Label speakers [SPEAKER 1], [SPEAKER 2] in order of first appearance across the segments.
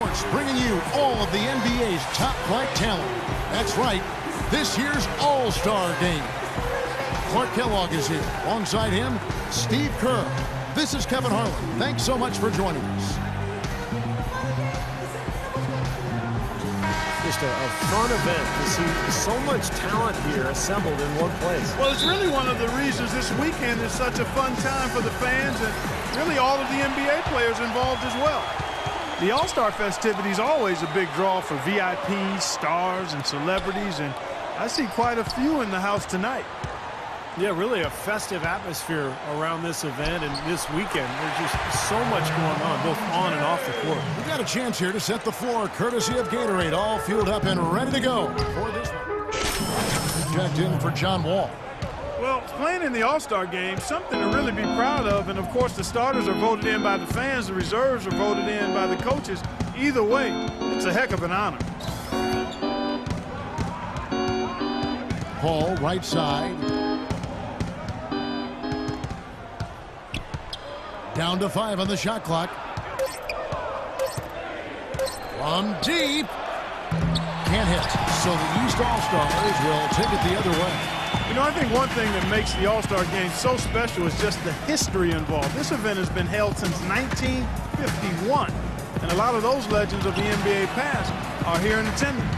[SPEAKER 1] Sports bringing you all of the NBA's top-flight talent. That's right, this year's All-Star Game. Clark Kellogg is here. Alongside him, Steve Kerr. This is Kevin Harlan. Thanks so much for joining us.
[SPEAKER 2] Just a fun event to see so much talent here assembled in one place.
[SPEAKER 3] Well, it's really one of the reasons this weekend is such a fun time for the fans and really all of the NBA players involved as well. The All-Star festivities are always a big draw for VIPs, stars, and celebrities, and I see quite a few in the house tonight.
[SPEAKER 2] Yeah, really a festive atmosphere around this event and this weekend. There's just so much going on, both on and off the court.
[SPEAKER 1] We got a chance here to set the floor, courtesy of Gatorade, all fueled up and ready to go for this one. Checked in for John Wall.
[SPEAKER 3] Well, playing in the All-Star game, something to really be proud of, and of course the starters are voted in by the fans, the reserves are voted in by the coaches. Either way, it's a heck of an honor.
[SPEAKER 1] Paul, right side. Down to 5 on the shot clock. From deep. Can't hit. So the East All-Stars will take it the other way.
[SPEAKER 3] You know, I think one thing that makes the All-Star Game so special is just the history involved. This event has been held since 1951, and a lot of those legends of the NBA past are here in attendance.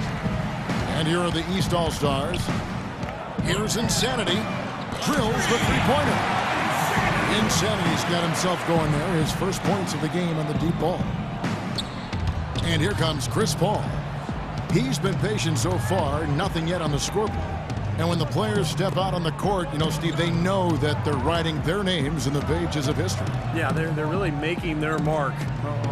[SPEAKER 1] And here are the East All-Stars. Here's Insanity. Drills the three-pointer. Insanity's got himself going there. His first points of the game on the deep ball. And here comes Chris Paul. He's been patient so far, nothing yet on the scoreboard. And when the players step out on the court, you know, Steve, they know that they're writing their names in the pages of history.
[SPEAKER 2] Yeah, they're really making their mark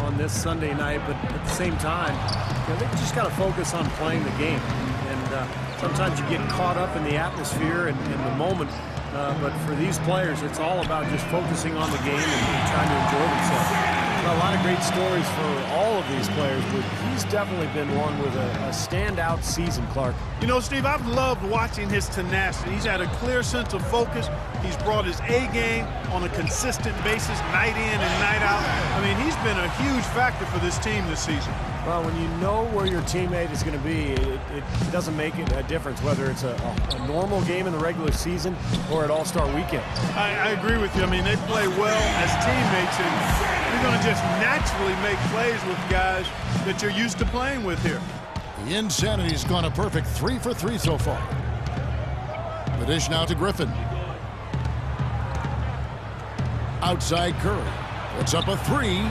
[SPEAKER 2] on this Sunday night, but at the same time, you know, they just got to focus on playing the game. And sometimes you get caught up in the atmosphere and in the moment. But for these players, it's all about just focusing on the game and trying to enjoy themselves. A lot of great stories for all of these players, but he's definitely been one with a standout season, Clark.
[SPEAKER 3] You know, Steve, I've loved watching his tenacity. He's had a clear sense of focus. He's brought his A game on a consistent basis, night in and night out. I mean, he's been a huge factor for this team this season.
[SPEAKER 2] Well, when you know where your teammate is going to be, it doesn't make it a difference whether it's a normal game in the regular season or at All-Star Weekend.
[SPEAKER 3] I agree with you. I mean, they play well as teammates, and you're going to just naturally make plays with guys that you're used to playing with here.
[SPEAKER 1] The Insanity's gone a perfect 3 for 3 so far. The dish now to Griffin. Outside Curry. Puts up a 3.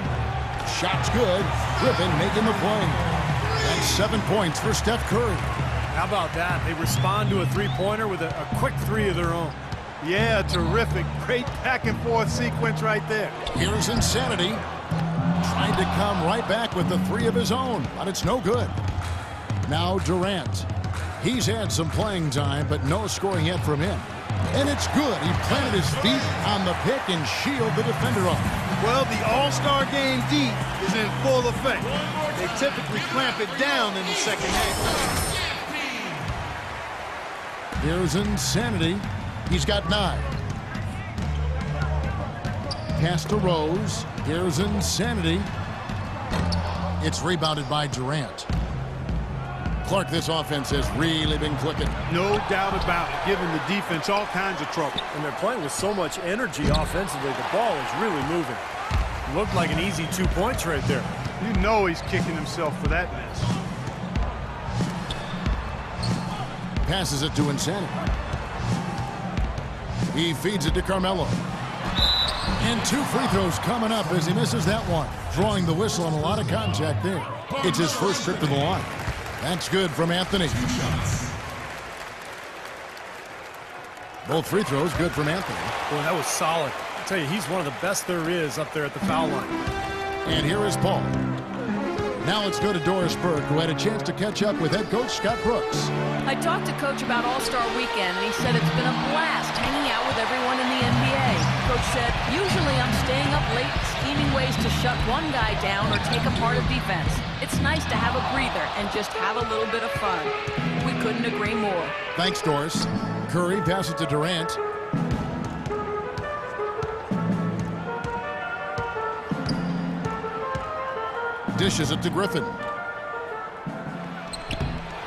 [SPEAKER 1] Shot's good. Griffin making the play. That's 7 points for Steph Curry.
[SPEAKER 2] How about that? They respond to a three-pointer with a quick 3 of their own.
[SPEAKER 3] Yeah, terrific. Great back-and-forth sequence right there.
[SPEAKER 1] Here's Insanity. Trying to come right back with the 3 of his own, but it's no good. Now Durant. He's had some playing time, but no scoring yet from him. And it's good. He planted his feet on the pick and shielded the defender off.
[SPEAKER 3] Well, the All-Star Game deep is in full effect. They typically clamp it down in the second half.
[SPEAKER 1] Here's Insanity. He's got 9. Pass to Rose. Here's Insanity. It's rebounded by Durant. Clark, this offense has really been clicking.
[SPEAKER 3] No doubt about it, giving the defense all kinds of trouble.
[SPEAKER 2] And they're playing with so much energy offensively. The ball is really moving. Looked like an easy 2 points right there.
[SPEAKER 3] You know he's kicking himself for that miss.
[SPEAKER 1] Passes it to Insanity. He feeds it to Carmelo. And 2 free throws coming up as he misses that one. Drawing the whistle and a lot of contact there. It's his first trip to the line. That's good from Anthony. Both free throws good from Anthony.
[SPEAKER 2] Boy, that was solid. I tell you, he's one of the best there is up there at the foul line.
[SPEAKER 1] And here is Paul. Now let's go to Doris Burke, who had a chance to catch up with head coach Scott Brooks.
[SPEAKER 4] I talked to Coach about All-Star Weekend, and he said it's been a blast hanging out with everyone in the NBA. Coach said, usually I'm staying up late scheming ways to shut one guy down or take apart a defense. It's nice to have a breather and just have a little bit of fun. We couldn't agree more.
[SPEAKER 1] Thanks, Doris. Curry passes to Durant. Dishes it to Griffin.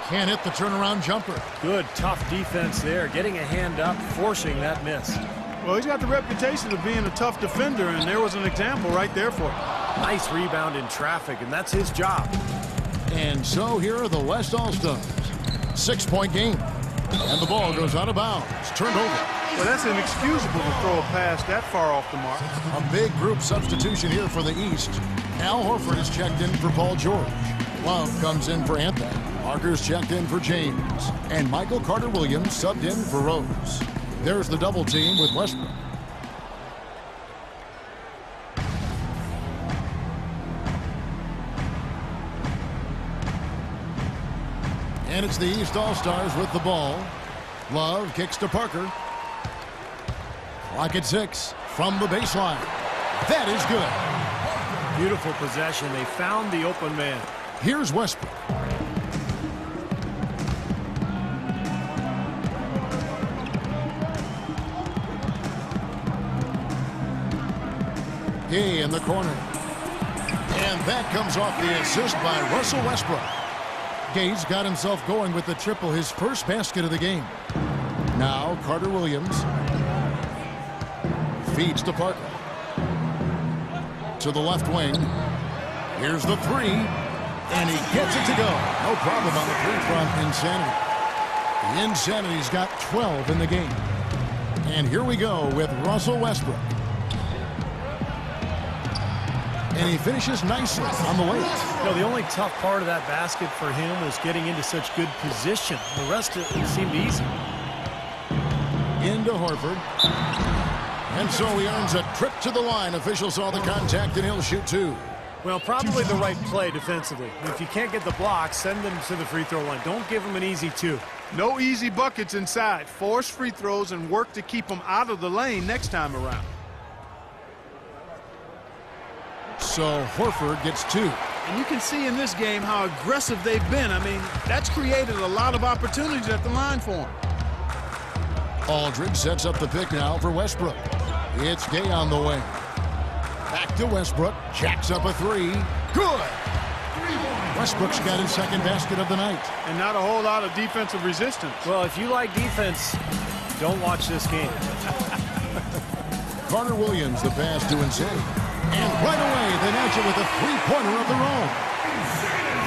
[SPEAKER 1] Can't hit the turnaround jumper.
[SPEAKER 2] Good, tough defense there. Getting a hand up, forcing that miss.
[SPEAKER 3] Well, he's got the reputation of being a tough defender, and there was an example right there for him.
[SPEAKER 2] Nice rebound in traffic, and that's his job.
[SPEAKER 1] And so here are the West All-Stars. 6-point game. And the ball goes out of bounds. Turned over.
[SPEAKER 3] Well, that's inexcusable to throw a pass that far off the mark.
[SPEAKER 1] A big group substitution here for the East. Al Horford is checked in for Paul George. Love comes in for Anthony. Parker's checked in for James. And Michael Carter-Williams subbed in for Rose. There's the double team with Westbrook. And it's the East All-Stars with the ball. Love kicks to Parker. Clock at 6 from the baseline. That is good.
[SPEAKER 2] Beautiful possession. They found the open man.
[SPEAKER 1] Here's Westbrook. Gay in the corner. And that comes off the assist by Russell Westbrook. Gay's got himself going with the triple, his first basket of the game. Now Carter-Williams feeds to Parker. To the left wing. Here's the three. And he gets it to go. No problem on the three from Insanity. The Insanity's got 12 in the game. And here we go with Russell Westbrook. And he finishes nicely on the way.
[SPEAKER 2] You know, the only tough part of that basket for him was getting into such good position. The rest of it seemed easy.
[SPEAKER 1] Into Horford. And so he earns a trip to the line. Officials saw the contact, and he'll shoot two.
[SPEAKER 2] Well, probably the right play defensively. If you can't get the block, send them to the free throw line. Don't give them an easy two.
[SPEAKER 3] No easy buckets inside. Force free throws and work to keep them out of the lane next time around.
[SPEAKER 1] So Horford gets two.
[SPEAKER 3] And you can see in this game how aggressive they've been. I mean, that's created a lot of opportunities at the line for them.
[SPEAKER 1] Aldridge sets up the pick now for Westbrook. It's Gay on the way. Back to Westbrook. Jacks up a three. Good! Westbrook's got his second basket of the night.
[SPEAKER 3] And not a whole lot of defensive resistance.
[SPEAKER 2] Well, if you like defense, don't watch this game.
[SPEAKER 1] Carter-Williams, the pass to Insanity. And right away, they match it with a three-pointer of their own.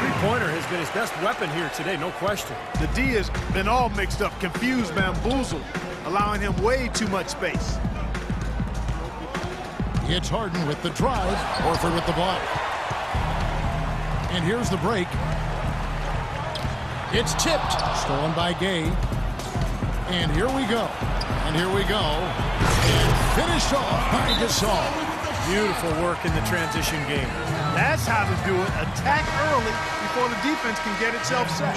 [SPEAKER 2] Three-pointer has been his best weapon here today, no question.
[SPEAKER 3] The D has been all mixed up, confused, bamboozled, allowing him way too much space.
[SPEAKER 1] It's Harden with the drive. Horford with the block. And here's the break. It's tipped. Stolen by Gay. And here we go. And here we go. And finished off by Gasol.
[SPEAKER 2] Beautiful work in the transition game.
[SPEAKER 3] That's how to do it. Attack early before the defense can get itself set.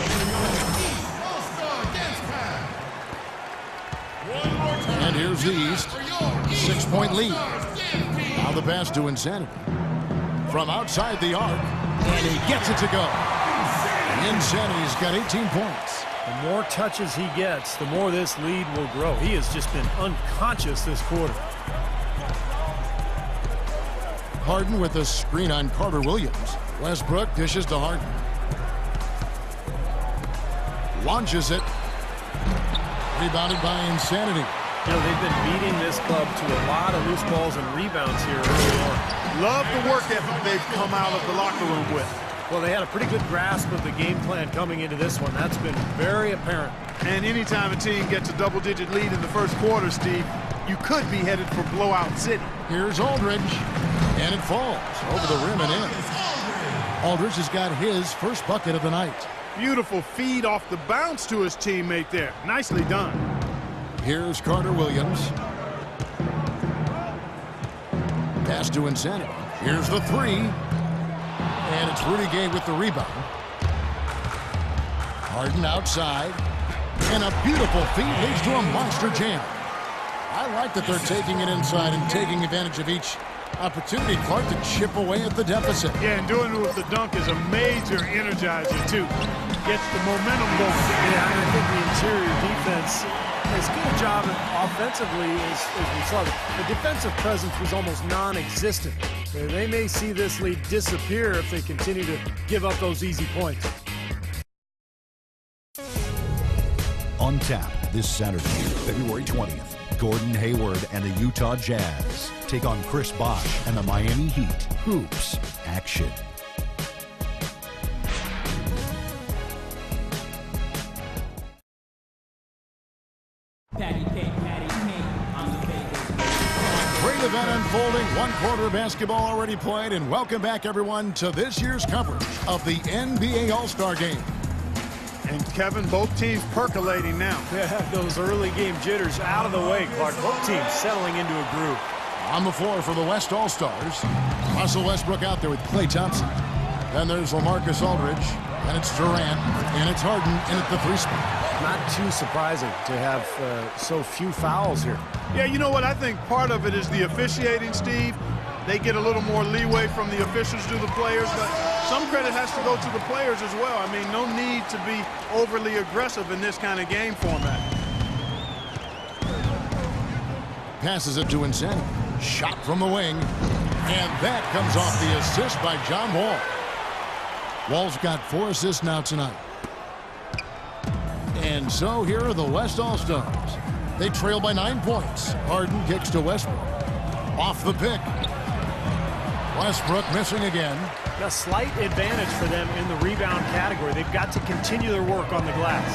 [SPEAKER 1] And here's the East. 6-point lead. Now the pass to Insanity. From outside the arc. And he gets it to go. Insanity's got 18 points.
[SPEAKER 2] The more touches he gets, the more this lead will grow. He has just been unconscious this quarter.
[SPEAKER 1] Harden with a screen on Carter-Williams. Westbrook dishes to Harden. Launches it. Rebounded by Insanity.
[SPEAKER 2] You know, they've been beating this club to a lot of loose balls and rebounds here early on.
[SPEAKER 3] Love the work ethic they've come out of the locker room with.
[SPEAKER 2] Well, they had a pretty good grasp of the game plan coming into this one. That's been very apparent.
[SPEAKER 3] And anytime a team gets a double-digit lead in the first quarter, Steve, you could be headed for blowout city.
[SPEAKER 1] Here's Aldridge. And it falls over the rim and in. Aldridge has got his first bucket of the night.
[SPEAKER 3] Beautiful feed off the bounce to his teammate there. Nicely done.
[SPEAKER 1] Here's Carter-Williams. Pass to Insanity. Here's the three. And it's Rudy Gay with the rebound. Harden outside. And a beautiful feed leads to a monster jam. I like that they're taking it inside and taking advantage of each opportunity, Clark, to chip away at the deficit.
[SPEAKER 3] Yeah, and doing it with the dunk is a major energizer, too. Gets the momentum going.
[SPEAKER 2] Yeah, I think the interior defense they did a job offensively, as we saw. The defensive presence was almost non-existent. They may see this lead disappear if they continue to give up those easy points.
[SPEAKER 5] On tap this Saturday, February 20th, Gordon Hayward and the Utah Jazz take on Chris Bosh and the Miami Heat. Hoops action.
[SPEAKER 1] Great event unfolding. One quarter of basketball already played, and welcome back, everyone, to this year's coverage of the NBA All-Star Game.
[SPEAKER 3] And Kevin, both teams percolating now.
[SPEAKER 2] Yeah, those early game jitters out of the way, Clark. Both teams settling into a groove.
[SPEAKER 1] On the floor for the West All-Stars, Russell Westbrook out there with Klay Thompson. Then there's LaMarcus Aldridge, and it's Durant, and it's Harden in at the 3 spot.
[SPEAKER 2] Not too surprising to have so few fouls here.
[SPEAKER 3] Yeah, you know what? I think part of it is the officiating, Steve. They get a little more leeway from the officials to the players, but some credit has to go to the players as well. I mean, no need to be overly aggressive in this kind of game format.
[SPEAKER 1] Passes it to Insanity. Shot from the wing, and that comes off the assist by John Wall. Wall's got 4 assists now tonight. And so here are the West All-Stars. They trail by 9 points. Harden kicks to Westbrook. Off the pick. Westbrook missing again.
[SPEAKER 2] A slight advantage for them in the rebound category. They've got to continue their work on the glass.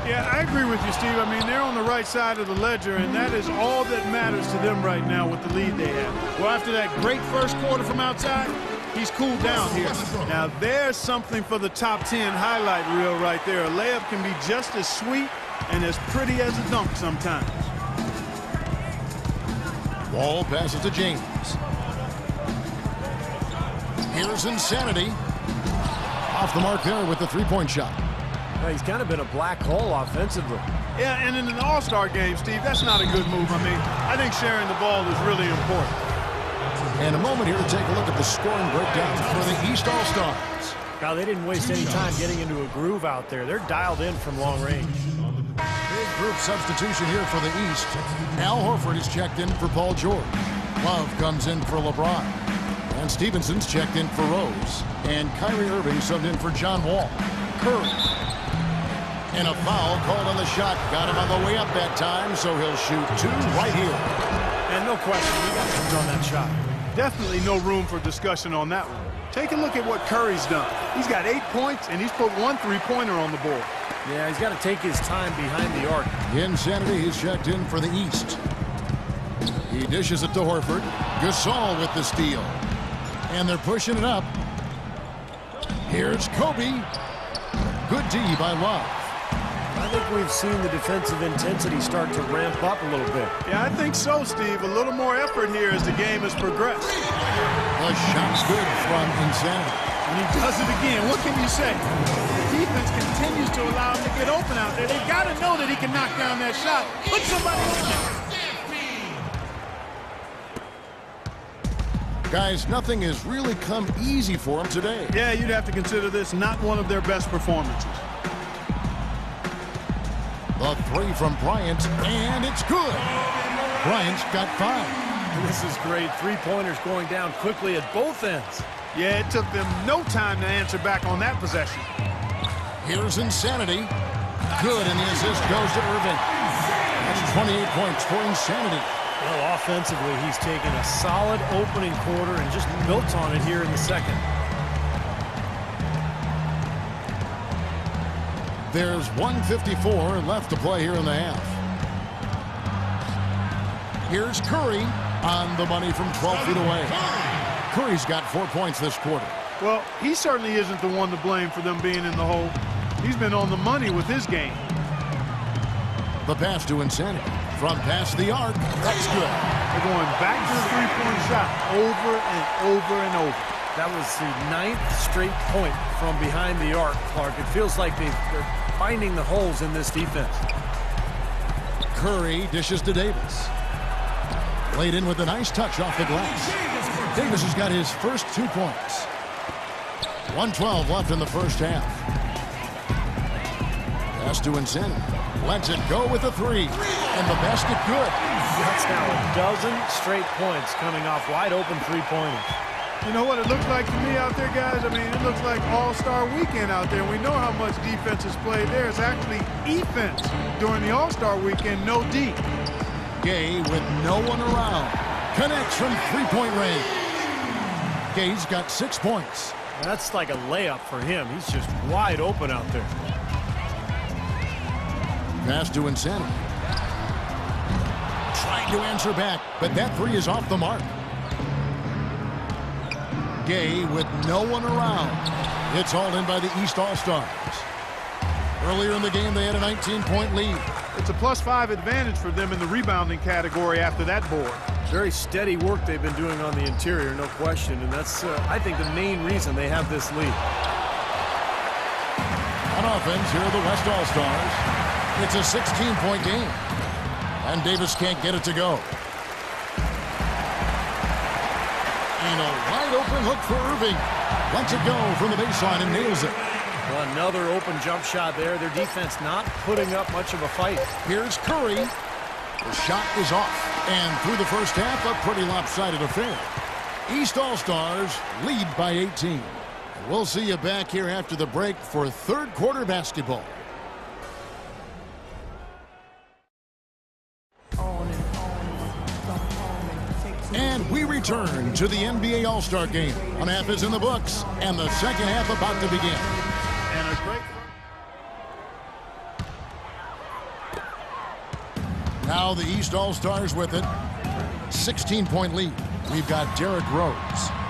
[SPEAKER 3] Yeah, I agree with you, Steve. I mean, they're on the right side of the ledger, and that is all that matters to them right now with the lead they have. Well, after that great first quarter from outside, he's cooled down here. Now, there's something for the top 10 highlight reel right there. A layup can be just as sweet and as pretty as a dunk sometimes.
[SPEAKER 1] Wall passes to James. Here's Insanity. Off the mark there with the 3-point shot.
[SPEAKER 2] Well, he's kind of been a black hole offensively.
[SPEAKER 3] Yeah, and in an all-star game, Steve, that's not a good move. I mean, I think sharing the ball is really important.
[SPEAKER 1] And a moment here to take a look at the scoring breakdown for the East All-Stars.
[SPEAKER 2] Now, they didn't waste any time getting into a groove out there. They're dialed in from long range.
[SPEAKER 1] Big group substitution here for the East. Al Horford is checked in for Paul George. Love comes in for LeBron. And Stevenson's checked in for Rose. And Kyrie Irving subbed in for John Wall. Curry. And a foul called on the shot. Got him on the way up that time, so he'll shoot 2 right here.
[SPEAKER 2] And no question, he got hooked on that shot.
[SPEAKER 3] Definitely no room for discussion on that one. Take a look at what Curry's done. He's got 8 points, and he's put 1 3-pointer on the board.
[SPEAKER 2] Yeah, he's got to take his time behind the arc.
[SPEAKER 1] Insanity is checked in for the East. He dishes it to Horford. Gasol with the steal. And they're pushing it up. Here's Kobe. Good D by Love.
[SPEAKER 2] I think we've seen the defensive intensity start to ramp up a little bit.
[SPEAKER 3] Yeah, I think so, Steve. A little more effort here as the game has progressed.
[SPEAKER 1] The shot's good from Insanity.
[SPEAKER 3] And he does it again. What can you say? The defense continues to allow him to get open out there. They've got to know that he can knock down that shot. Put somebody on there.
[SPEAKER 1] Guys, nothing has really come easy for him today.
[SPEAKER 3] Yeah, you'd have to consider this not one of their best performances.
[SPEAKER 1] The 3 from Bryant, and it's good. Bryant's got 5.
[SPEAKER 2] This is great. 3-pointers going down quickly at both ends.
[SPEAKER 3] Yeah, it took them no time to answer back on that possession.
[SPEAKER 1] Here's Insanity. Good, and the assist goes to Irving. That's 28 points for Insanity.
[SPEAKER 2] Well, offensively, he's taken a solid opening quarter and just built on it here in the second.
[SPEAKER 1] There's 1:54 left to play here in the half. Here's Curry on the money from 12 feet away. Curry's got 4 points this quarter.
[SPEAKER 3] Well, he certainly isn't the one to blame for them being in the hole. He's been on the money with his game.
[SPEAKER 1] The pass to Insanity. From past the arc. That's good.
[SPEAKER 3] They're going back to the 3-point shot over and over and over.
[SPEAKER 2] That was the 9th straight point from behind the arc, Clark. It feels like they're finding the holes in this defense.
[SPEAKER 1] Curry dishes to Davis. Laid in with a nice touch off the glass. Davis has got his first 2 points. 1:12 left in the first half. Pass to Insanity. Lets it go with a three. And the basket good.
[SPEAKER 2] That's now a dozen straight points coming off wide open three-pointers.
[SPEAKER 3] You know what it looks like to me out there, guys? I mean, it looks like All-Star Weekend out there. We know how much defense is played there. It's actually offense during the All-Star Weekend, no D.
[SPEAKER 1] Gay with no one around. Connects from three-point range. Gay's got 6 points.
[SPEAKER 2] That's like a layup for him. He's just wide open out there.
[SPEAKER 1] Pass to Insanity. Trying to answer back, but that three is off the mark. Gay with no one around. It's hauled in by the East All-Stars. Earlier in the game, they had a 19-point lead.
[SPEAKER 3] It's a +5 advantage for them in the rebounding category after that board.
[SPEAKER 2] Very steady work they've been doing on the interior, no question. And that's, I think, the main reason they have this lead.
[SPEAKER 1] On offense, here are the West All-Stars. It's a 16-point game. And Davis can't get it to go. And a wide-open look for Irving. Lets it go from the baseline and nails it.
[SPEAKER 2] Well, another open jump shot there. Their defense not putting up much of a fight.
[SPEAKER 1] Here's Curry. The shot is off. And through the first half, a pretty lopsided affair. East All-Stars lead by 18. We'll see you back here after the break for third quarter basketball. And we return to the NBA All-Star Game. One half is in the books, and the second half about to begin.
[SPEAKER 3] And a great...
[SPEAKER 1] Now the East All-Stars with it. 16-point lead. We've got Derrick Rose.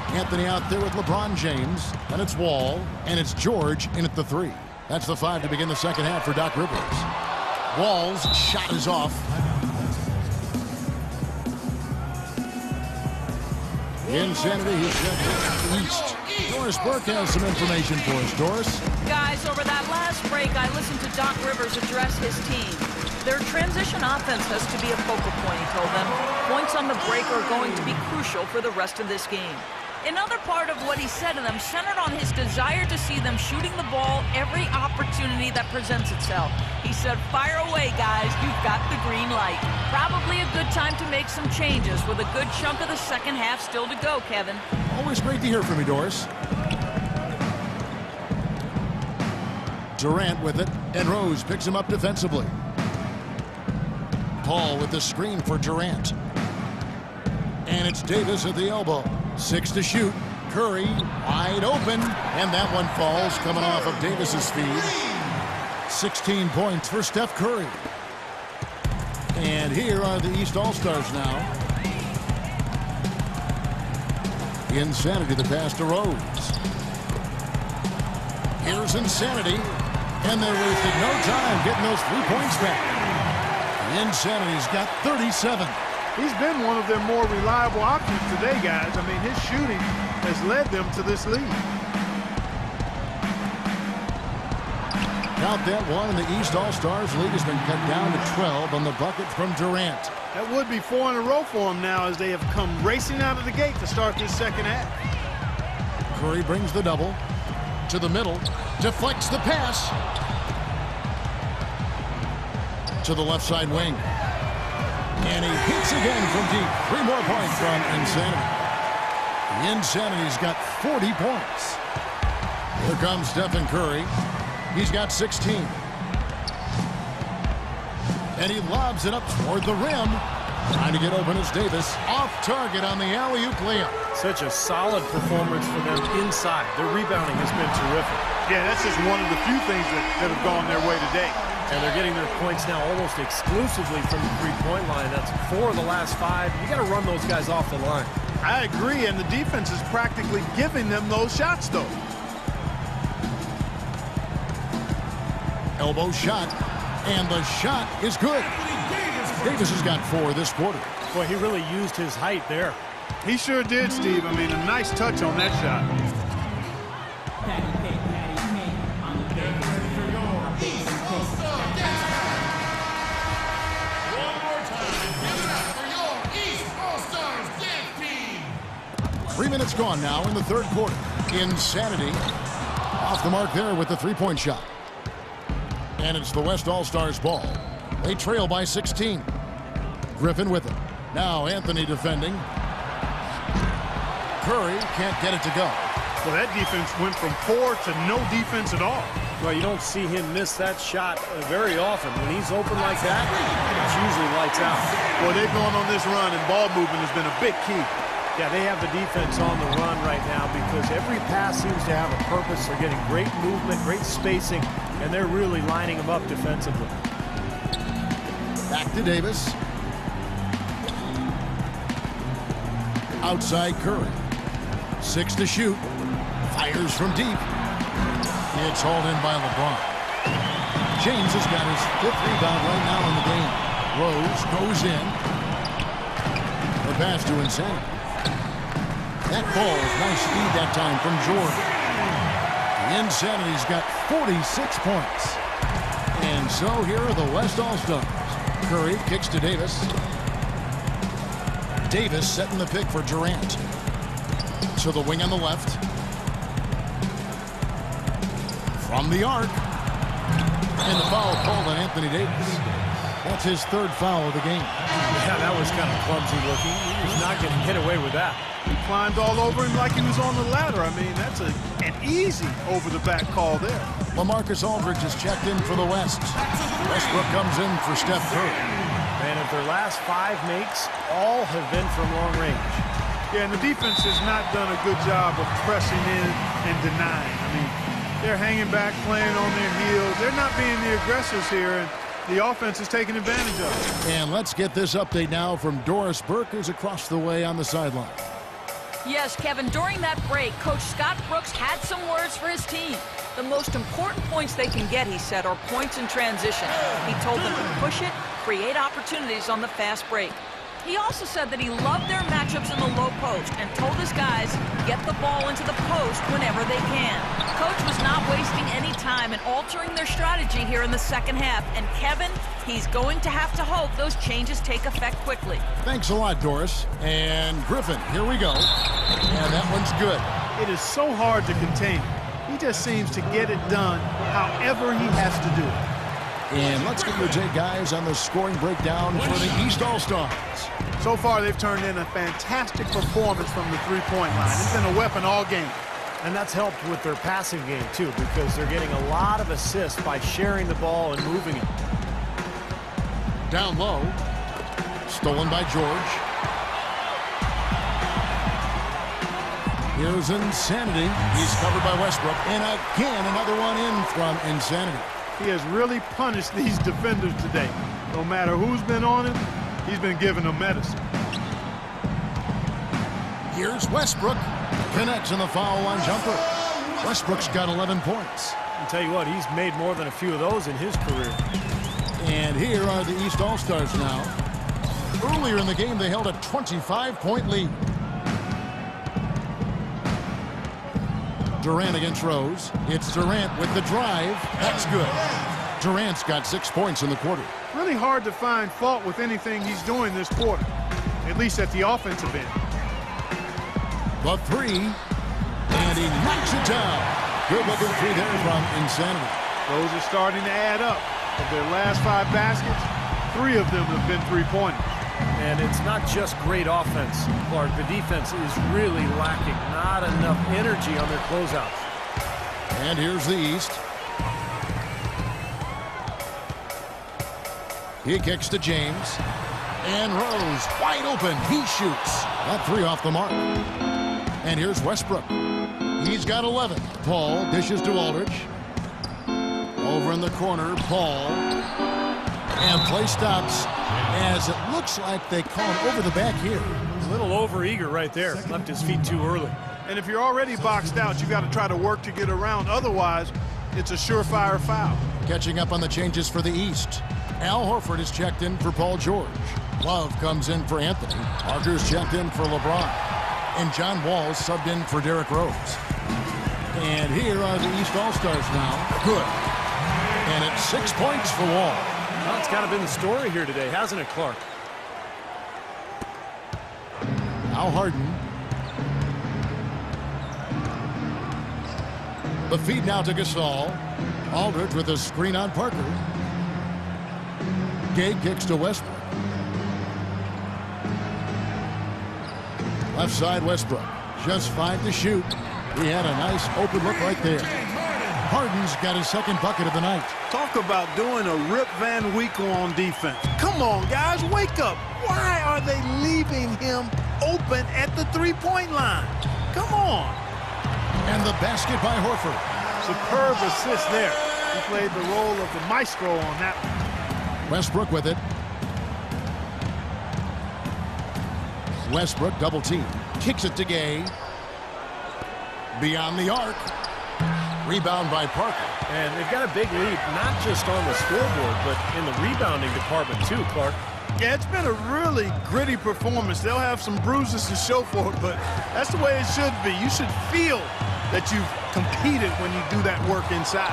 [SPEAKER 1] Anthony out there with LeBron James. And it's Wall. And it's George in at the three. That's the 5 to begin the second half for Doc Rivers. Wall's shot is off. Insanity has got East. Doris Burke has some information for us. Doris?
[SPEAKER 4] Guys, over that last break, I listened to Doc Rivers address his team. Their transition offense has to be a focal point, he told them. Points on the break are going to be crucial for the rest of this game. Another part of what he said to them centered on his desire to see them shooting the ball every opportunity that presents itself. He said, fire away, guys. You've got the green light. Probably a good time to make some changes with a good chunk of the second half still to go, Kevin.
[SPEAKER 1] Always great to hear from you, Doris. Durant with it, and Rose picks him up defensively. Paul with the screen for Durant. And it's Davis at the elbow. 6 to shoot. Curry wide open. And that one falls coming off of Davis's feed. 16 points for Steph Curry. And here are the East All-Stars now. Insanity, the pass to Rose. Here's Insanity. And they're wasting no time getting those 3 points back. Insanity's got 37.
[SPEAKER 3] He's been one of their more reliable options today, guys. I mean, his shooting has led them to this lead.
[SPEAKER 1] Count that one, and the East All-Stars lead has been cut down to 12 on the bucket from Durant.
[SPEAKER 3] That would be 4 in a row for him now as they have come racing out of the gate to start this second half.
[SPEAKER 1] Curry brings the double to the middle, deflects the pass to the left side wing. And he hits again from deep. 3 more points from Insanity. Insanity's got 40 points. Here comes Stephen Curry. He's got 16. And he lobs it up toward the rim. Trying to get open is Davis. Off target on the alley-oop layup.
[SPEAKER 2] Such a solid performance for them inside. Their rebounding has been terrific.
[SPEAKER 3] Yeah, that's just one of the few things that have gone their way today.
[SPEAKER 2] And they're getting their points now almost exclusively from the three-point line. That's 4 of the last 5. You got to run those guys off the line.
[SPEAKER 3] I agree, and the defense is practically giving them those shots, though.
[SPEAKER 1] Elbow shot, and the shot is good. Davis has got 4 this quarter.
[SPEAKER 2] Boy, he really used his height there.
[SPEAKER 3] He sure did, Steve. I mean, a nice touch on that shot.
[SPEAKER 1] Three minutes gone now in the third quarter. Insanity off the mark there with the 3-point shot. And it's the West All-Stars ball. They trail by 16. Griffin with it. Now Anthony defending. Curry can't get it to go.
[SPEAKER 3] Well, that defense went from poor to no defense at all.
[SPEAKER 2] Well, you don't see him miss that shot very often. When he's open like that, it's usually lights out.
[SPEAKER 3] Well, they've gone on this run, and ball movement has been a big key.
[SPEAKER 2] Yeah, they have the defense on the run right now because every pass seems to have a purpose. They're getting great movement, great spacing, and they're really lining them up defensively.
[SPEAKER 1] Back to Davis. Outside Curry. 6 to shoot. Fires from deep. It's hauled in by LeBron. James has got his 5th rebound right now in the game. Rose goes in. The pass to Insanity. That ball, nice speed that time from Jordan. The Insanity's got 46 points. And so here are the West All-Stars. Curry kicks to Davis. Davis setting the pick for Durant. To the wing on the left. From the arc. And the foul called on Anthony Davis. That's his 3rd foul of the game.
[SPEAKER 2] Yeah, that was kind of clumsy looking. He's not getting hit away with that.
[SPEAKER 3] He climbed all over him like he was on the ladder. I mean, that's an easy over-the-back call there.
[SPEAKER 1] LaMarcus Aldridge is checked in for the West. Westbrook comes in for Steph Curry.
[SPEAKER 2] And if their last 5 makes, all have been from long range.
[SPEAKER 3] Yeah, and the defense has not done a good job of pressing in and denying. I mean, they're hanging back, playing on their heels. They're not being the aggressors here, and the offense is taking advantage of it.
[SPEAKER 1] And let's get this update now from Doris Burke, who's across the way on the sideline.
[SPEAKER 4] Yes, Kevin, during that break, Coach Scott Brooks had some words for his team. The most important points they can get, he said, are points in transition. He told them to push it, create opportunities on the fast break. He also said that he loved their matchups in the low post and told his guys, get the ball into the post whenever they can. Coach was not wasting any time in altering their strategy here in the second half. And Kevin, he's going to have to hope those changes take effect quickly.
[SPEAKER 1] Thanks a lot, Doris. And Griffin, here we go. And that one's good.
[SPEAKER 3] It is so hard to contain. He just seems to get it done however he has to do it.
[SPEAKER 1] And let's get your take, guys, on the scoring breakdown for the East All-Stars.
[SPEAKER 3] So far, they've turned in a fantastic performance from the three-point line. It's been a weapon all game.
[SPEAKER 2] And that's helped with their passing game, too, because they're getting a lot of assists by sharing the ball and moving it.
[SPEAKER 1] Down low. Stolen by George. Here's Insanity. He's covered by Westbrook. And again, another one in from Insanity.
[SPEAKER 3] He has really punished these defenders today. No matter who's been on him, he's been giving them medicine.
[SPEAKER 1] Here's Westbrook. Connects on the foul line jumper. Westbrook's got 11 points.
[SPEAKER 2] I'll tell you what, he's made more than a few of those in his career.
[SPEAKER 1] And here are the East All-Stars now. Earlier in the game, they held a 25-point lead. Durant against Rose. It's Durant with the drive. That's good. Durant's got 6 points in the quarter.
[SPEAKER 3] Really hard to find fault with anything he's doing this quarter, at least at the offensive end.
[SPEAKER 1] The three, and he knocks it down. Good looking three there from Insanity.
[SPEAKER 3] Those are starting to add up. Of their last 5 baskets, 3 of them have been three-pointers.
[SPEAKER 2] And it's not just great offense, Clark. The defense is really lacking. Not enough energy on their closeouts.
[SPEAKER 1] And here's the East. He kicks to James. And Rose, wide open. He shoots. That 3 off the mark. And here's Westbrook. He's got 11. Paul dishes to Aldridge. Over in the corner, Paul. And play stops as it looks like they call him over the back here.
[SPEAKER 2] A little over-eager right there. Left his feet too early.
[SPEAKER 3] And if you're already boxed out, you've got to try to work to get around. Otherwise, it's a surefire foul.
[SPEAKER 1] Catching up on the changes for the East. Al Horford is checked in for Paul George. Love comes in for Anthony. Parker's checked in for LeBron. And John Wall's subbed in for Derrick Rose. And here are the East All-Stars now. Good. And it's 6 points for Wall.
[SPEAKER 2] Well, it's kind of been the story here today, hasn't it, Clark?
[SPEAKER 1] Al Harden. The feed now to Gasol. Aldridge with a screen on Parker. Gay kicks to Westbrook. Left side Westbrook. Just 5 to shoot. He had a nice open look right there. Harden's got his second bucket of the night.
[SPEAKER 3] Talk about doing a Rip Van Winkle on defense. Come on, guys, wake up. Why are they leaving him open at the three-point line? Come on.
[SPEAKER 1] And the basket by Horford.
[SPEAKER 3] Superb assist there. He played the role of the maestro on that one.
[SPEAKER 1] Westbrook with it. Westbrook double team. Kicks it to Gay. Beyond the arc. Rebound by Parker.
[SPEAKER 2] And they've got a big lead, not just on the scoreboard, but in the rebounding department too, Clark.
[SPEAKER 3] Yeah, it's been a really gritty performance. They'll have some bruises to show for it, but that's the way it should be. You should feel that you've competed when you do that work inside.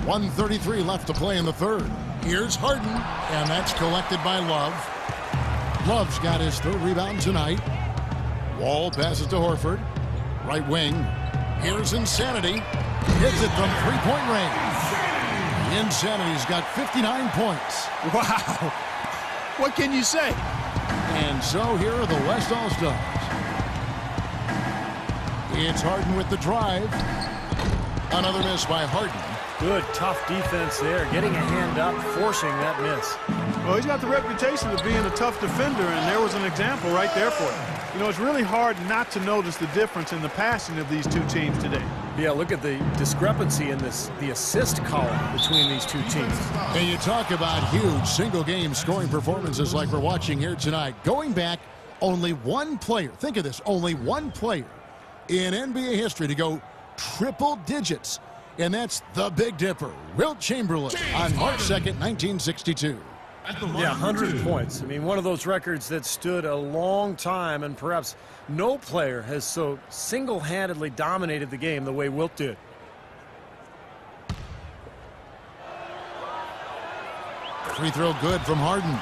[SPEAKER 1] 1:33 left to play in the third. Here's Harden, and that's collected by Love. Love's got his third rebound tonight. Wall passes to Horford. Right wing. Here's Insanity. Hits it from three-point range. Insanity's got 59 points.
[SPEAKER 3] Wow. What can you say?
[SPEAKER 1] And so here are the West All-Stars. It's Harden with the drive. Another miss by Harden.
[SPEAKER 2] Good, tough defense there, getting a hand up, forcing that miss.
[SPEAKER 3] Well, he's got the reputation of being a tough defender, and there was an example right there for him. You know, it's really hard not to notice the difference in the passing of these two teams today.
[SPEAKER 2] Yeah, look at the discrepancy in the assist column between these two teams.
[SPEAKER 1] And you talk about huge single-game scoring performances like we're watching here tonight. Going back, only one player, think of this, only one player in NBA history to go triple digits. And that's the Big Dipper, Wilt Chamberlain, on March 2nd, 1962.
[SPEAKER 2] Yeah, 100 points. I mean, one of those records that stood a long time, and perhaps no player has so single-handedly dominated the game the way Wilt did.
[SPEAKER 1] Free throw good from Harden.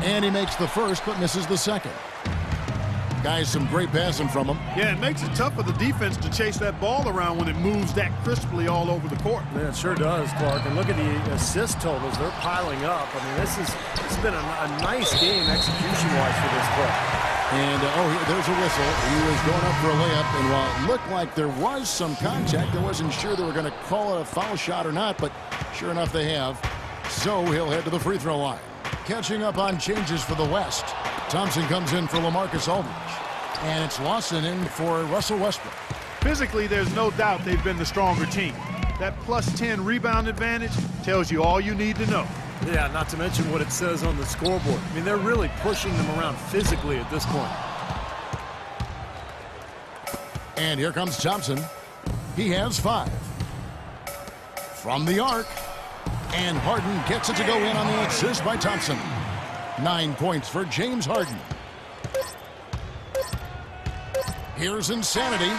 [SPEAKER 1] And he makes the first, but misses the second. Guys, some great passing from him.
[SPEAKER 3] Yeah, it makes it tough for the defense to chase that ball around when it moves that crisply all over the court.
[SPEAKER 2] Yeah, it sure does, Clark. And look at the assist totals. They're piling up. I mean, it's been a nice game execution-wise for this club.
[SPEAKER 1] And, there's a whistle. He was going up for a layup, and while it looked like there was some contact, I wasn't sure they were going to call it a foul shot or not, but sure enough they have. So he'll head to the free throw line. Catching up on changes for the West. Thompson comes in for LaMarcus Aldridge. And it's Lawson in for Russell Westbrook.
[SPEAKER 3] Physically, there's no doubt they've been the stronger team. That plus 10 rebound advantage tells you all you need to know.
[SPEAKER 2] Yeah, not to mention what it says on the scoreboard. I mean, they're really pushing them around physically at this point.
[SPEAKER 1] And here comes Thompson. He has 5. From the arc. And Harden gets it to go in on the assist by Thompson. 9 points for James Harden. Here's Insanity.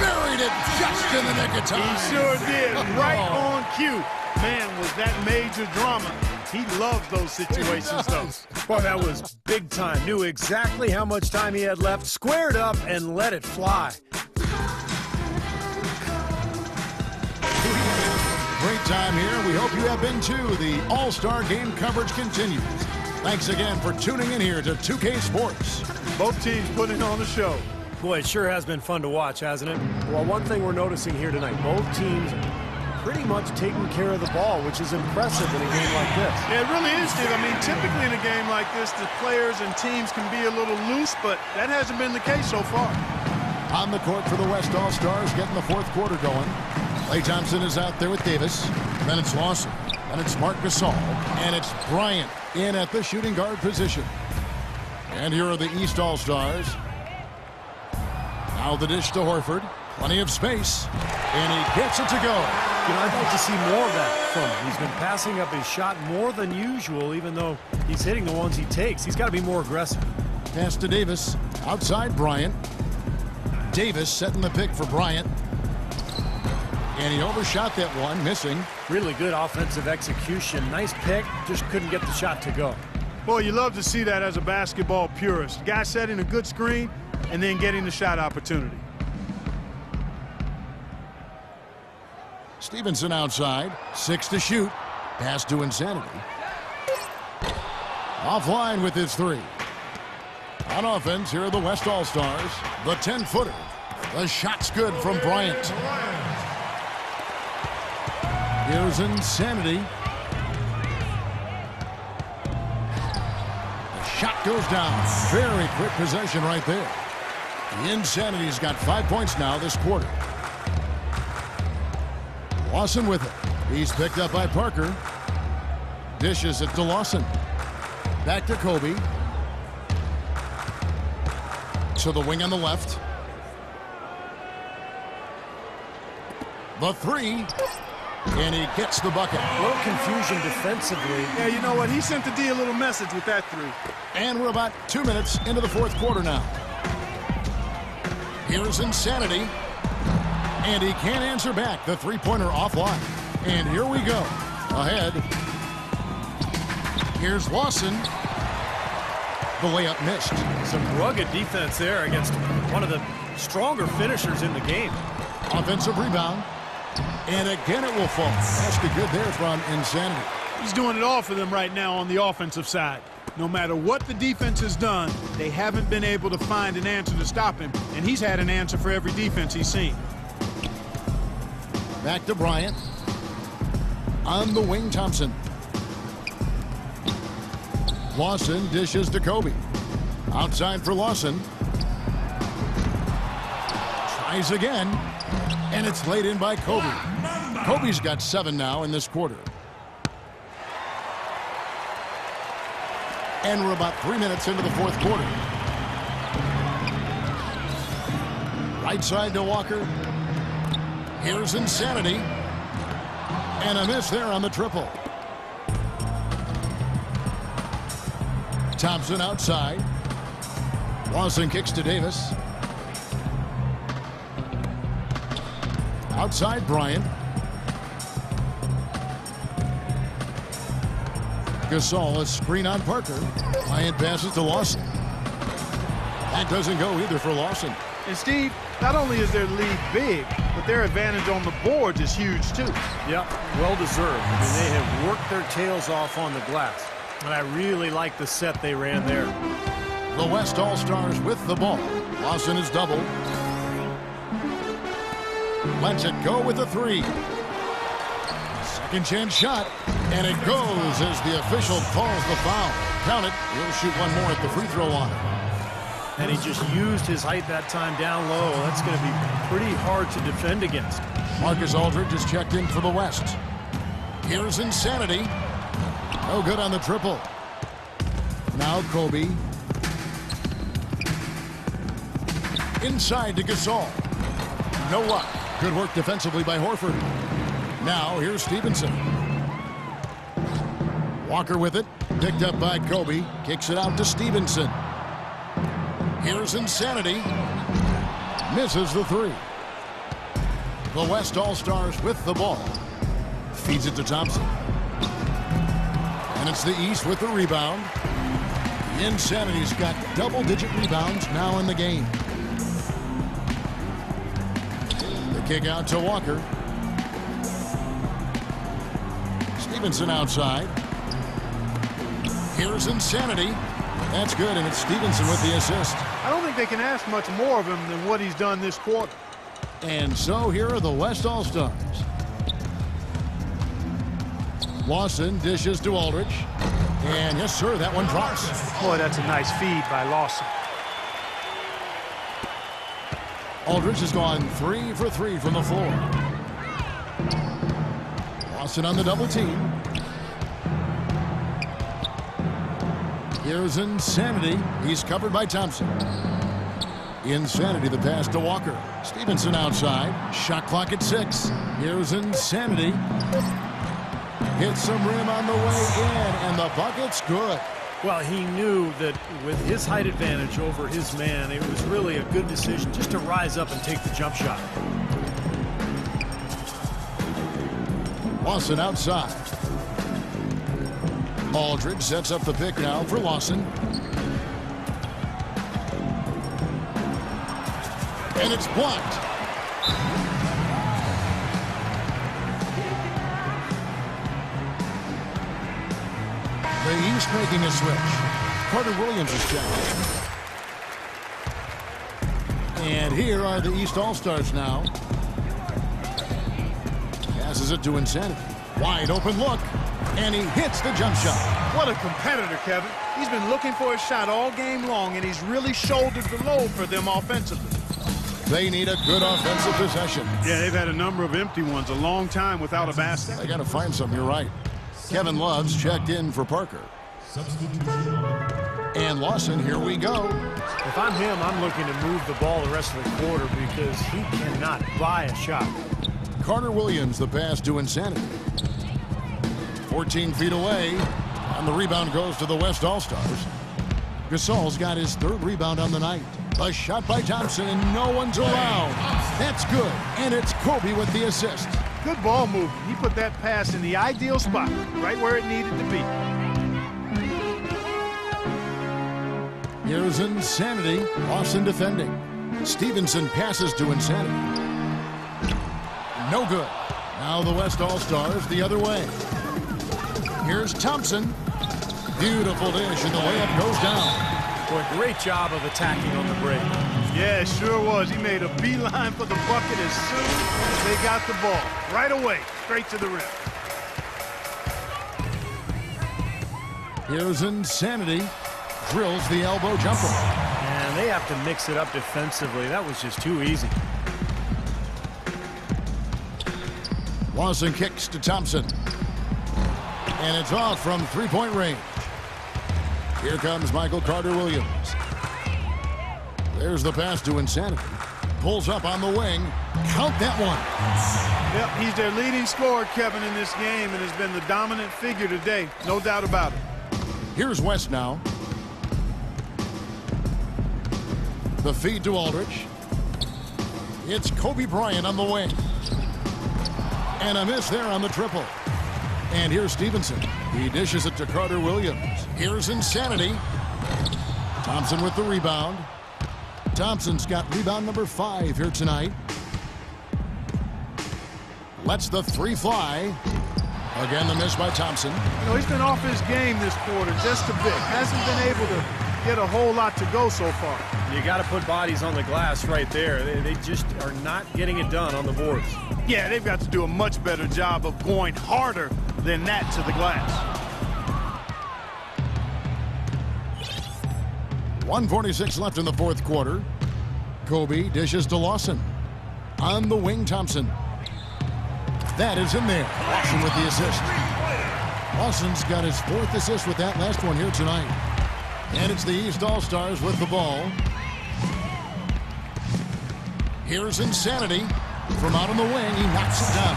[SPEAKER 1] Buried it just in the nick of time.
[SPEAKER 3] He sure did. Right on cue. Man, was that major drama. He loves those situations, though.
[SPEAKER 2] Boy, that was big time. Knew exactly how much time he had left. Squared up and let it fly.
[SPEAKER 1] Great time here. We hope you have been too. The All-Star Game coverage continues. Thanks again for tuning in here to 2K Sports.
[SPEAKER 3] Both teams putting on the show.
[SPEAKER 2] Boy, it sure has been fun to watch, hasn't it? Well, one thing we're noticing here tonight, both teams pretty much taking care of the ball, which is impressive in a game like this.
[SPEAKER 3] Yeah, it really is, Steve. I mean, typically in a game like this, the players and teams can be a little loose, but that hasn't been the case so far.
[SPEAKER 1] On the court for the West All-Stars, getting the fourth quarter going. Klay Thompson is out there with Davis. Then it's Lawson. Then it's Marc Gasol. And it's Bryant in at the shooting guard position. And here are the East All-Stars. Now the dish to Horford. Plenty of space. And he gets it to go.
[SPEAKER 2] You know, I'd like to see more of that from him. He's been passing up his shot more than usual, even though he's hitting the ones he takes. He's got to be more aggressive.
[SPEAKER 1] Pass to Davis. Outside Bryant. Davis setting the pick for Bryant. And he overshot that one, missing.
[SPEAKER 2] Really good offensive execution. Nice pick. Just couldn't get the shot to go.
[SPEAKER 3] Boy, you love to see that as a basketball purist. Guy setting a good screen and then getting the shot opportunity.
[SPEAKER 1] Stevenson outside, 6 to shoot. Pass to Insanity. Offline with his 3. On offense, here are the West All-Stars. The 10-footer. The shot's good from Bryant. Here's Insanity. The shot goes down. Very quick possession right there. The Insanity's got 5 points now this quarter. Lawson with it. He's picked up by Parker. Dishes it to Lawson. Back to Kobe. To the wing on the left. The 3. And he gets the bucket.
[SPEAKER 2] A little confusion defensively.
[SPEAKER 3] Yeah, you know what? He sent the D a little message with that 3.
[SPEAKER 1] And we're about 2 minutes into the fourth quarter now. Here's Insanity. And he can't answer back. The three-pointer offline. And here we go. Ahead. Here's Lawson. The layup missed.
[SPEAKER 2] Some rugged defense there against one of the stronger finishers in the game.
[SPEAKER 1] Offensive rebound. And again it will fall. Basket good there from Insanity.
[SPEAKER 3] He's doing it all for them right now on the offensive side. No matter what the defense has done, they haven't been able to find an answer to stop him. And he's had an answer for every defense he's seen.
[SPEAKER 1] Back to Bryant. On the wing, Thompson. Lawson dishes to Kobe. Outside for Lawson. Tries again. And it's laid in by Kobe. Kobe's got 7 now in this quarter. And we're about 3 minutes into the fourth quarter. Right side to Walker. Here's Insanity. And a miss there on the triple. Thompson outside. Lawson kicks to Davis. Outside Bryant. Gasol, a screen on Parker. Bryant passes to Lawson. That doesn't go either for Lawson.
[SPEAKER 3] And Steve, not only is their lead big, but their advantage on the boards is huge too.
[SPEAKER 2] Yep, well deserved. I mean, they have worked their tails off on the glass. And I really like the set they ran there.
[SPEAKER 1] The West All-Stars with the ball. Lawson is doubled. Lets it go with a 3. Second chance shot. And it goes as the official calls the foul. Count it. He'll shoot one more at the free throw line.
[SPEAKER 2] And he just used his height that time down low. That's going to be pretty hard to defend against.
[SPEAKER 1] Marcus Aldridge is checked in for the West. Here's Insanity. No good on the triple. Now Kobe. Inside to Gasol. No luck. Good work defensively by Horford. Now here's Stevenson. Walker with it. Picked up by Kobe. Kicks it out to Stevenson. Here's Insanity. Misses the 3. The West All-Stars with the ball. Feeds it to Thompson. And it's the East with the rebound. Insanity's got double-digit rebounds now in the game. The kick out to Walker. Stevenson outside. Here's Insanity. That's good, and it's Stevenson with the assist.
[SPEAKER 3] I don't think they can ask much more of him than what he's done this quarter.
[SPEAKER 1] And so here are the West All-Stars. Lawson dishes to Aldridge. And yes, sir, that one drops.
[SPEAKER 3] Boy, that's a nice feed by Lawson.
[SPEAKER 1] Aldridge has gone 3 for 3 from the floor. Lawson on the double team. Here's Insanity. He's covered by Thompson. Insanity, the pass to Walker. Stevenson outside. Shot clock at 6. Here's Insanity. Hits some rim on the way in, and the bucket's good.
[SPEAKER 2] Well, he knew that with his height advantage over his man, it was really a good decision just to rise up and take the jump shot.
[SPEAKER 1] Lawson outside. Aldridge sets up the pick now for Lawson. And it's blocked. The East making a switch. Carter Williams is checked. And here are the East All-Stars now. Passes it to Insanity. Wide open look. And he hits the jump shot.
[SPEAKER 3] What a competitor, Kevin. He's been looking for a shot all game long, and he's really shouldered the load for them offensively.
[SPEAKER 1] They need a good offensive possession.
[SPEAKER 3] Yeah, they've had a number of empty ones, a long time without a basket.
[SPEAKER 1] They got to find some, you're right. Kevin Love's checked in for Parker. And Lawson, here we go.
[SPEAKER 2] If I'm him, I'm looking to move the ball the rest of the quarter because he cannot buy a shot.
[SPEAKER 1] Carter Williams, the pass to Insanity. 14 feet away, and the rebound goes to the West All-Stars. Gasol's got his third rebound on the night. A shot by Thompson, and no one's around. That's good, and it's Kobe with the assist.
[SPEAKER 3] Good ball movement. He put that pass in the ideal spot, right where it needed to be.
[SPEAKER 1] Here's Insanity. Lawson defending. Stevenson passes to Insanity. No good. Now the West All-Stars the other way. Here's Thompson. Beautiful dish, and the layup goes down.
[SPEAKER 2] Boy, great job of attacking on the break.
[SPEAKER 3] Yeah, it sure was. He made a beeline for the bucket as soon as they got the ball. Right away, straight to the rim.
[SPEAKER 1] Here's Insanity. Drills the elbow jumper.
[SPEAKER 2] And they have to mix it up defensively. That was just too easy.
[SPEAKER 1] Lawson kicks to Thompson. And it's off from three-point range. Here comes Michael Carter Williams. There's the pass to Insanity. Pulls up on the wing. Count that one.
[SPEAKER 3] Yep, he's their leading scorer, Kevin, in this game, and has been the dominant figure today. No doubt about it.
[SPEAKER 1] Here's West now. The feed to Aldridge. It's Kobe Bryant on the wing. And a miss there on the triple. And here's Stevenson. He dishes it to Carter Williams. Here's Insanity. Thompson with the rebound. Thompson's got rebound number 5 here tonight. Lets the three fly. Again, the miss by Thompson.
[SPEAKER 3] You know, he's been off his game this quarter just a bit. Hasn't been able to get a whole lot to go so far.
[SPEAKER 2] You got to put bodies on the glass right there. They just are not getting it done on the boards.
[SPEAKER 3] Yeah, they've got to do a much better job of going harder than that to the glass.
[SPEAKER 1] 1:46 left in the fourth quarter. Kobe dishes to Lawson. On the wing, Thompson. That is in there. Lawson with the assist. Lawson's got his 4th assist with that last one here tonight. And it's the East All-Stars with the ball. Here's Insanity. From out on the wing, he knocks it down.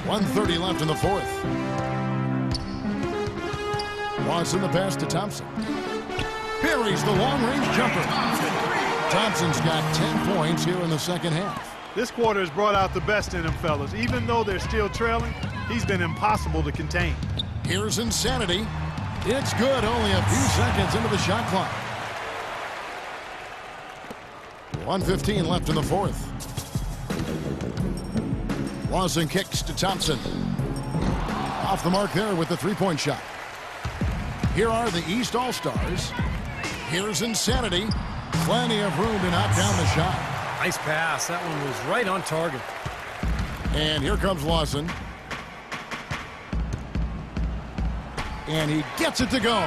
[SPEAKER 1] 1:30 left in the fourth. Lawson the pass to Thompson. Parries the long-range jumper. Thompson's got 10 points here in the second half.
[SPEAKER 3] This quarter has brought out the best in him, fellas. Even though they're still trailing, he's been impossible to contain.
[SPEAKER 1] Here's Insanity. It's good, only a few seconds into the shot clock. 1:15 left in the fourth. Lawson kicks to Thompson. Off the mark there with the three-point shot. Here are the East All-Stars. Here's Insanity. Plenty of room to knock down the shot.
[SPEAKER 2] Nice pass. That one was right on target.
[SPEAKER 1] And here comes Lawson. And he gets it to go.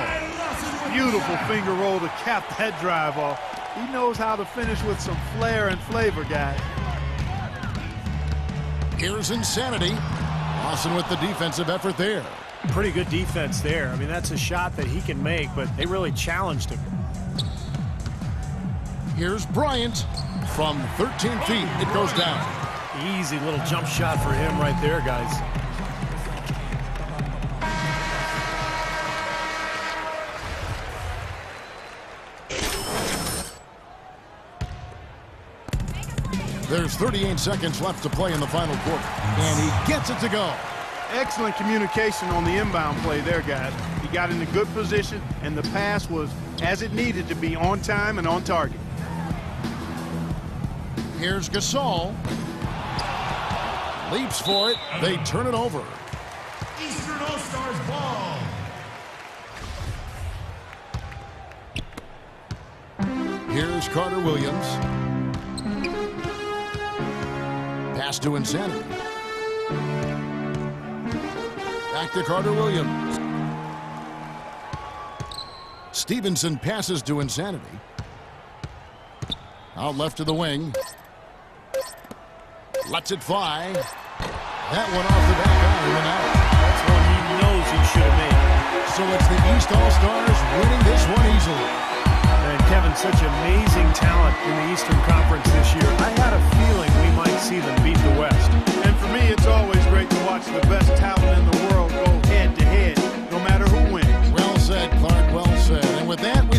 [SPEAKER 3] Beautiful finger roll to cap that drive off. He knows how to finish with some flair and flavor, guys.
[SPEAKER 1] Here's Insanity. Lawson with the defensive effort there.
[SPEAKER 2] Pretty good defense there. I mean, that's a shot that he can make, but they really challenged him.
[SPEAKER 1] Here's Bryant. From 13 feet, it goes down.
[SPEAKER 2] Easy little jump shot for him right there, guys.
[SPEAKER 1] There's 38 seconds left to play in the final quarter. And he gets it to go.
[SPEAKER 3] Excellent communication on the inbound play there, guys. He got in a good position, and the pass was as it needed to be, on time and on target.
[SPEAKER 1] Here's Gasol. Leaps for it. They turn it over.
[SPEAKER 6] Eastern All-Stars ball.
[SPEAKER 1] Here's Carter Williams. Pass to Insanity. Back to Carter Williams. Stevenson passes to Insanity. Out left to the wing. Lets it fly. That one off the back iron and out.
[SPEAKER 2] That's one he knows he should have made.
[SPEAKER 1] So it's the East All-Stars winning this one easily.
[SPEAKER 2] And Kevin, such amazing talent in the Eastern Conference this year. I had a feeling we might see them beat the West.
[SPEAKER 3] And for me, it's always great to watch the best talent in the world go head-to-head, no matter who wins.
[SPEAKER 1] Well said, Clark. Well said. And with that, we